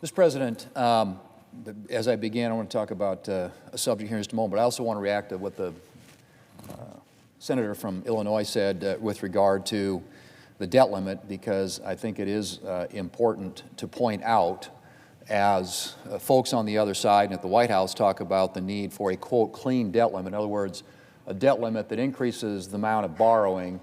Mr. President, as I began, I want to talk about a subject here in just a moment, but I also want to react to what the senator from Illinois said with regard to the debt limit, because I think it is important to point out, as folks on the other side and at the White House talk about the need for a, quote, clean debt limit. In other words, a debt limit that increases the amount of borrowing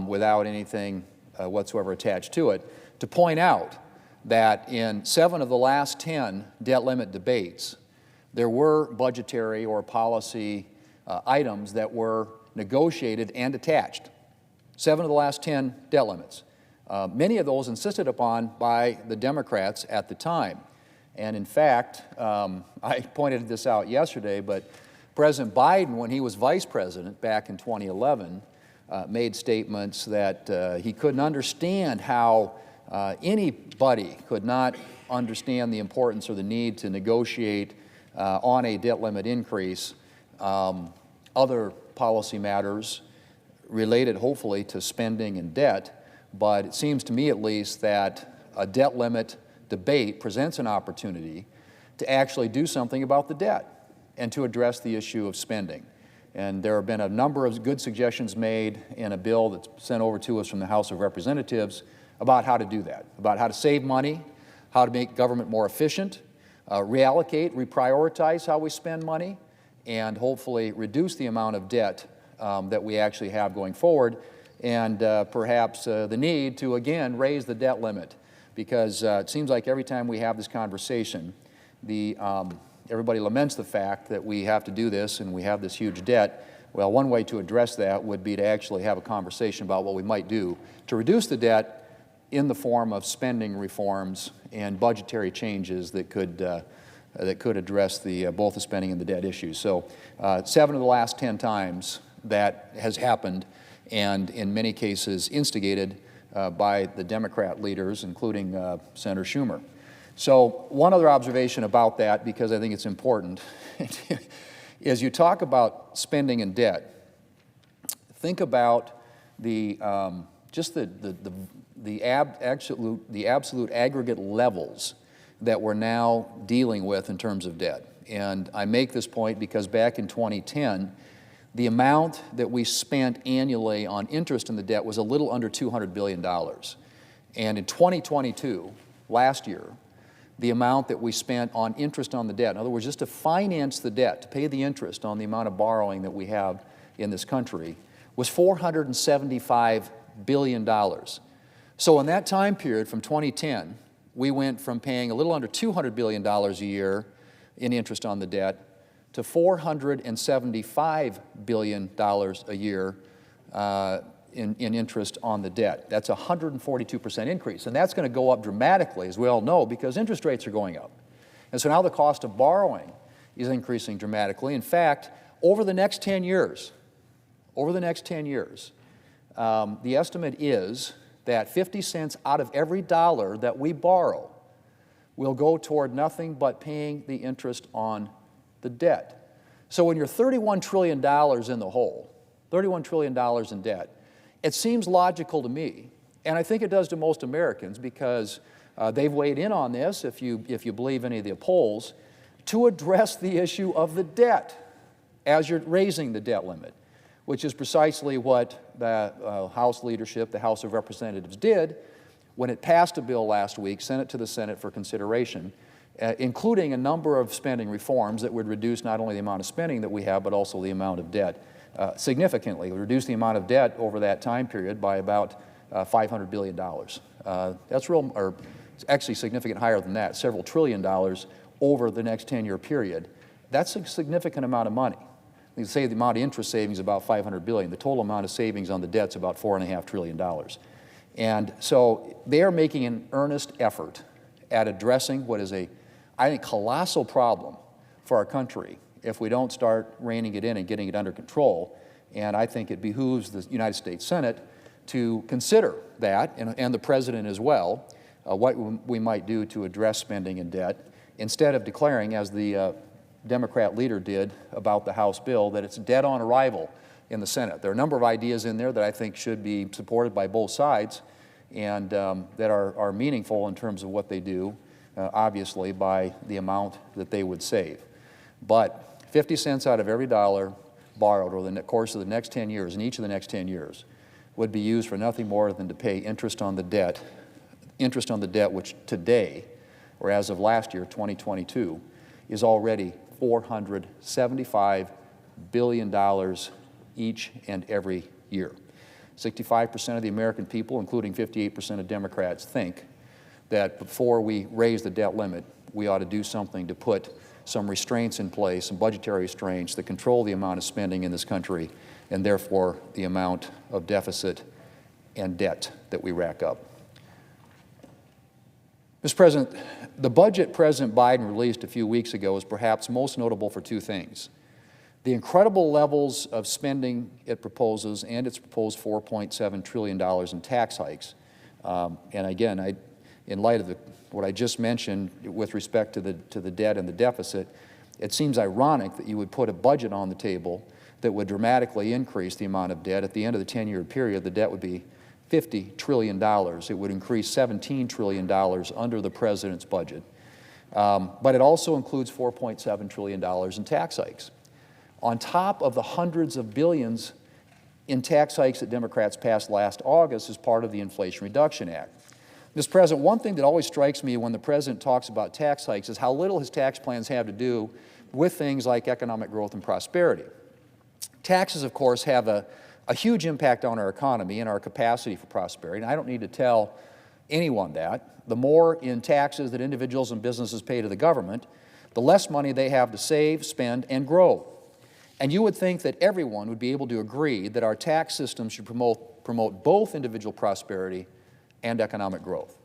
without anything whatsoever attached to it, to point out that in 7 of the last 10 debt limit debates, there were budgetary or policy items that were negotiated and attached. 7 of the last 10 debt limits. Many of those insisted upon by the Democrats at the time. And in fact, I pointed this out yesterday, but President Biden, when he was vice president back in 2011, made statements that he couldn't understand how anybody could not understand the importance or the need to negotiate on a debt limit increase other policy matters related, hopefully, to spending and debt. But it seems to me, at least, that a debt limit debate presents an opportunity to actually do something about the debt and to address the issue of spending. And there have been a number of good suggestions made in a bill that's sent over to us from the House of Representatives about how to do that, about how to save money, how to make government more efficient, reallocate, reprioritize how we spend money, and hopefully reduce the amount of debt that we actually have going forward, and perhaps the need to, again, raise the debt limit, because it seems like every time we have this conversation, everybody laments the fact that we have to do this and we have this huge debt. Well, one way to address that would be to actually have a conversation about what we might do to reduce the debt in the form of spending reforms and budgetary changes that could address both the spending and the debt issues. So 7 of the last 10 times that has happened, and in many cases instigated by the Democrat leaders, including Senator Schumer. So one other observation about that, because I think it's important, is you talk about spending and debt, think about just the absolute aggregate levels that we're now dealing with in terms of debt. And I make this point because back in 2010, the amount that we spent annually on interest in the debt was a little under $200 billion. And in 2022, last year, the amount that we spent on interest on the debt, in other words, just to finance the debt, to pay the interest on the amount of borrowing that we have in this country, was $475 billion. So in that time period from 2010, we went from paying a little under $200 billion a year in interest on the debt to $475 billion a year in interest on the debt. That's a 142% increase. And that's going to go up dramatically, as we all know, because interest rates are going up. And so now the cost of borrowing is increasing dramatically. In fact, over the next 10 years, the estimate is that 50 cents out of every dollar that we borrow will go toward nothing but paying the interest on the debt. So when you're $31 trillion in the hole, $31 trillion in debt, it seems logical to me, and I think it does to most Americans, because they've weighed in on this, if you believe any of the polls, to address the issue of the debt as you're raising the debt limit, which is precisely what the House leadership, the House of Representatives, did when it passed a bill last week, sent it to the Senate for consideration, including a number of spending reforms that would reduce not only the amount of spending that we have, but also the amount of debt significantly. It would reduce the amount of debt over that time period by about $500 billion. That's actually significantly higher than that, several $trillion over the next 10-year period. That's a significant amount of money. You say the amount of interest savings is about $500 billion. The total amount of savings on the debt's about $4.5 trillion. And so they are making an earnest effort at addressing what is I think, colossal problem for our country if we don't start reining it in and getting it under control. And I think it behooves the United States Senate to consider that, and the President as well, what we might do to address spending and debt, instead of declaring, as the Democrat leader did about the House bill, that it's dead on arrival in the Senate. There are a number of ideas in there that I think should be supported by both sides and that are meaningful in terms of what they do. obviously, by the amount that they would save. But 50 cents out of every dollar borrowed over the course of the next 10 years, in each of the next 10 years, would be used for nothing more than to pay interest on the debt which today, or as of last year, 2022, is already $475 billion each and every year. 65% of the American people, including 58% of Democrats, think that before we raise the debt limit, we ought to do something to put some restraints in place, some budgetary restraints that control the amount of spending in this country and therefore the amount of deficit and debt that we rack up. Mr. President, the budget President Biden released a few weeks ago is perhaps most notable for two things: the incredible levels of spending it proposes and its proposed $4.7 trillion in tax hikes. And again, in light of what I just mentioned with respect to the debt and the deficit, it seems ironic that you would put a budget on the table that would dramatically increase the amount of debt. At the end of the 10-year period, the debt would be $50 trillion. It would increase $17 trillion under the President's budget. But it also includes $4.7 trillion in tax hikes, on top of the hundreds of billions in tax hikes that Democrats passed last August as part of the Inflation Reduction Act. Mr. President, one thing that always strikes me when the President talks about tax hikes is how little his tax plans have to do with things like economic growth and prosperity. Taxes, of course, have a huge impact on our economy and our capacity for prosperity, and I don't need to tell anyone that. The more in taxes that individuals and businesses pay to the government, the less money they have to save, spend, and grow. And you would think that everyone would be able to agree that our tax system should promote both individual prosperity and economic growth.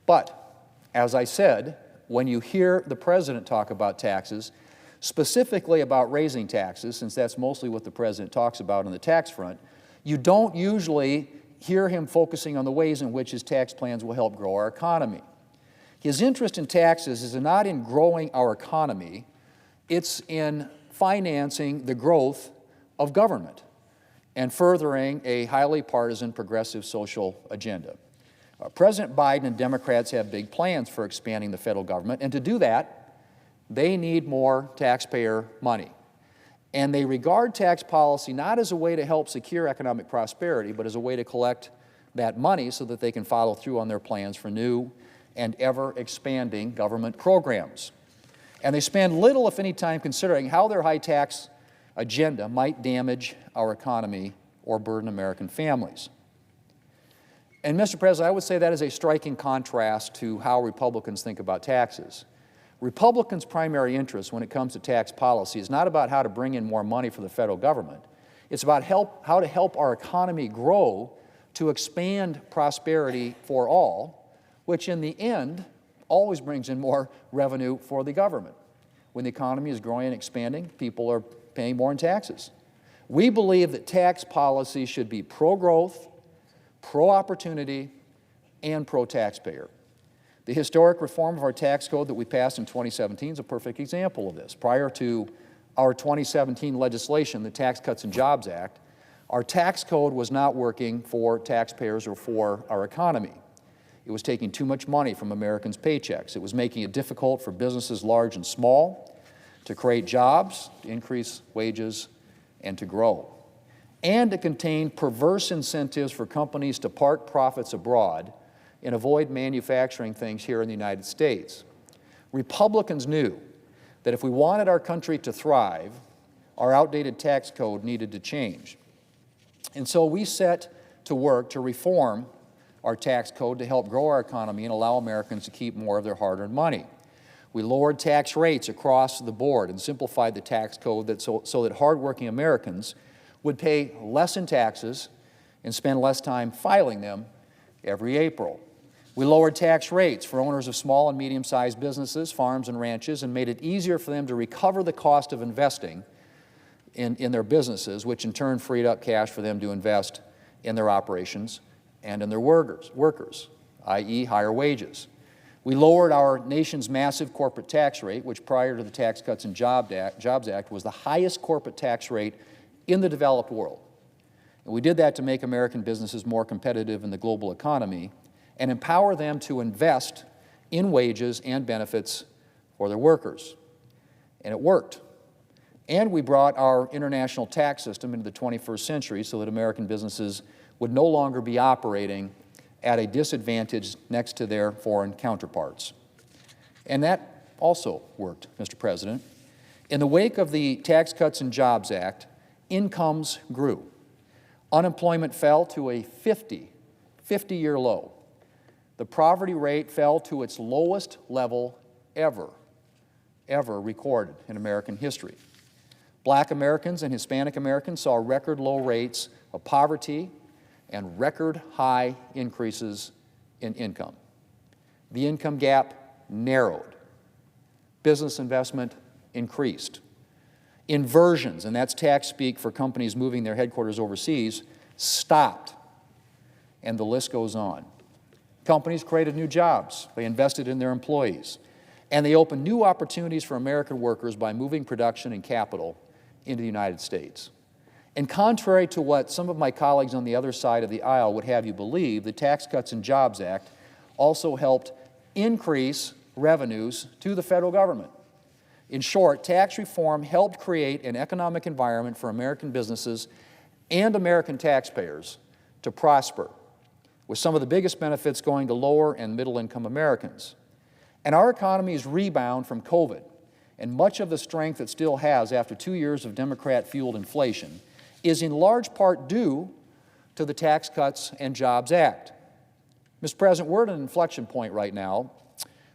But, as I said, when you hear the President talk about taxes, specifically about raising taxes, since that's mostly what the President talks about on the tax front, you don't usually hear him focusing on the ways in which his tax plans will help grow our economy. His interest in taxes is not in growing our economy, it's in financing the growth of government and furthering a highly partisan progressive social agenda. President Biden and Democrats have big plans for expanding the federal government, and to do that, they need more taxpayer money. And they regard tax policy not as a way to help secure economic prosperity, but as a way to collect that money so that they can follow through on their plans for new and ever-expanding government programs. And they spend little, if any, time considering how their high tax agenda might damage our economy or burden American families. And, Mr. President, I would say that is a striking contrast to how Republicans think about taxes. Republicans' primary interest when it comes to tax policy is not about how to bring in more money for the federal government. It's about how to help our economy grow to expand prosperity for all, which in the end always brings in more revenue for the government. When the economy is growing and expanding, people are paying more in taxes. We believe that tax policy should be pro-growth, pro-opportunity, and pro-taxpayer. The historic reform of our tax code that we passed in 2017 is a perfect example of this. Prior to our 2017 legislation, the Tax Cuts and Jobs Act, our tax code was not working for taxpayers or for our economy. It was taking too much money from Americans' paychecks. It was making it difficult for businesses large and small to create jobs, to increase wages, and to grow. And it contained perverse incentives for companies to park profits abroad and avoid manufacturing things here in the United States. Republicans knew that if we wanted our country to thrive, our outdated tax code needed to change. And so we set to work to reform our tax code to help grow our economy and allow Americans to keep more of their hard-earned money. We lowered tax rates across the board and simplified the tax code so that hardworking Americans would pay less in taxes and spend less time filing them every April. We lowered tax rates for owners of small and medium-sized businesses, farms, and ranches, and made it easier for them to recover the cost of investing in their businesses, which in turn freed up cash for them to invest in their operations and in their workers, i.e. higher wages. We lowered our nation's massive corporate tax rate, which prior to the Tax Cuts and Jobs Act was the highest corporate tax rate in the developed world. And we did that to make American businesses more competitive in the global economy and empower them to invest in wages and benefits for their workers. And it worked. And we brought our international tax system into the 21st century so that American businesses would no longer be operating at a disadvantage next to their foreign counterparts. And that also worked, Mr. President. In the wake of the Tax Cuts and Jobs Act, incomes grew. Unemployment fell to a 50-year low. The poverty rate fell to its lowest level ever recorded in American history. Black Americans and Hispanic Americans saw record low rates of poverty and record high increases in income. The income gap narrowed. Business investment increased. Inversions, and that's tax speak for companies moving their headquarters overseas, stopped. And the list goes on. Companies created new jobs. They invested in their employees. And they opened new opportunities for American workers by moving production and capital into the United States. And contrary to what some of my colleagues on the other side of the aisle would have you believe, the Tax Cuts and Jobs Act also helped increase revenues to the federal government. In short, tax reform helped create an economic environment for American businesses and American taxpayers to prosper, with some of the biggest benefits going to lower and middle-income Americans. And our economy's rebound from COVID, and much of the strength it still has after 2 years of Democrat-fueled inflation, is in large part due to the Tax Cuts and Jobs Act. Mr. President, we're at an inflection point right now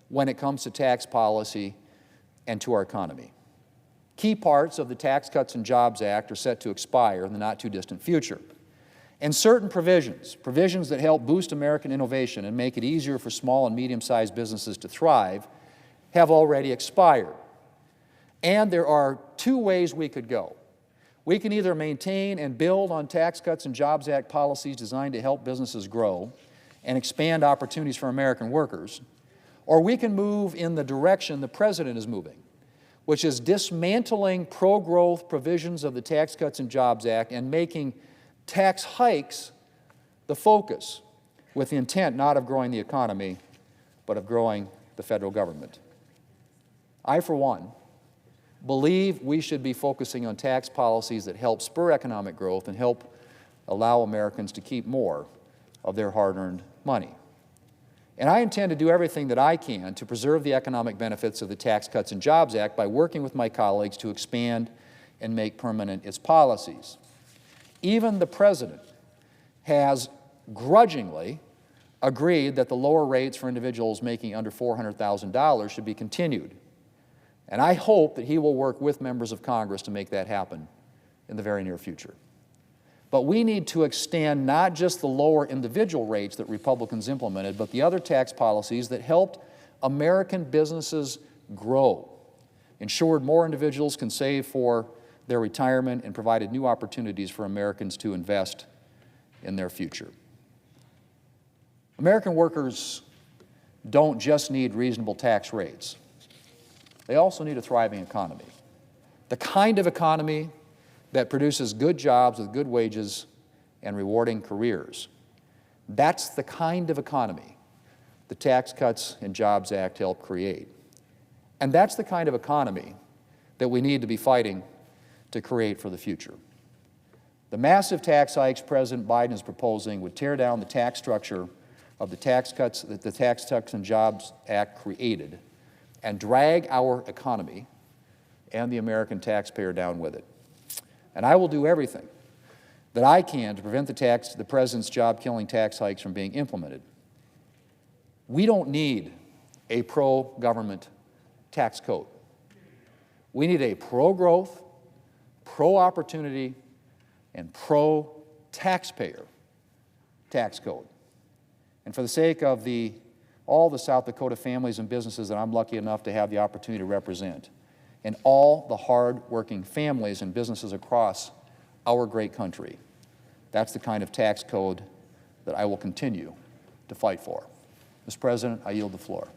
when it comes to tax policy and to our economy. Key parts of the Tax Cuts and Jobs Act are set to expire in the not-too-distant future. And certain provisions that help boost American innovation and make it easier for small and medium-sized businesses to thrive, have already expired. And there are two ways we could go. We can either maintain and build on Tax Cuts and Jobs Act policies designed to help businesses grow and expand opportunities for American workers, or we can move in the direction the President is moving, which is dismantling pro-growth provisions of the Tax Cuts and Jobs Act and making tax hikes the focus, with the intent not of growing the economy, but of growing the federal government. I, for one, believe we should be focusing on tax policies that help spur economic growth and help allow Americans to keep more of their hard-earned money. And I intend to do everything that I can to preserve the economic benefits of the Tax Cuts and Jobs Act by working with my colleagues to expand and make permanent its policies. Even the President has grudgingly agreed that the lower rates for individuals making under $400,000 should be continued. And I hope that he will work with members of Congress to make that happen in the very near future. But we need to extend not just the lower individual rates that Republicans implemented, but the other tax policies that helped American businesses grow, ensured more individuals can save for their retirement, and provided new opportunities for Americans to invest in their future. American workers don't just need reasonable tax rates. They also need a thriving economy. The kind of economy that produces good jobs with good wages and rewarding careers. That's the kind of economy the Tax Cuts and Jobs Act helped create. And that's the kind of economy that we need to be fighting to create for the future. The massive tax hikes President Biden is proposing would tear down the tax structure of the tax cuts that the Tax Cuts and Jobs Act created and drag our economy and the American taxpayer down with it. And I will do everything that I can to prevent the President's job-killing tax hikes from being implemented. We don't need a pro-government tax code. We need a pro-growth, pro-opportunity, and pro-taxpayer tax code. And for the sake of all the South Dakota families and businesses that I'm lucky enough to have the opportunity to represent, and all the hard-working families and businesses across our great country, that's the kind of tax code that I will continue to fight for. Mr. President, I yield the floor.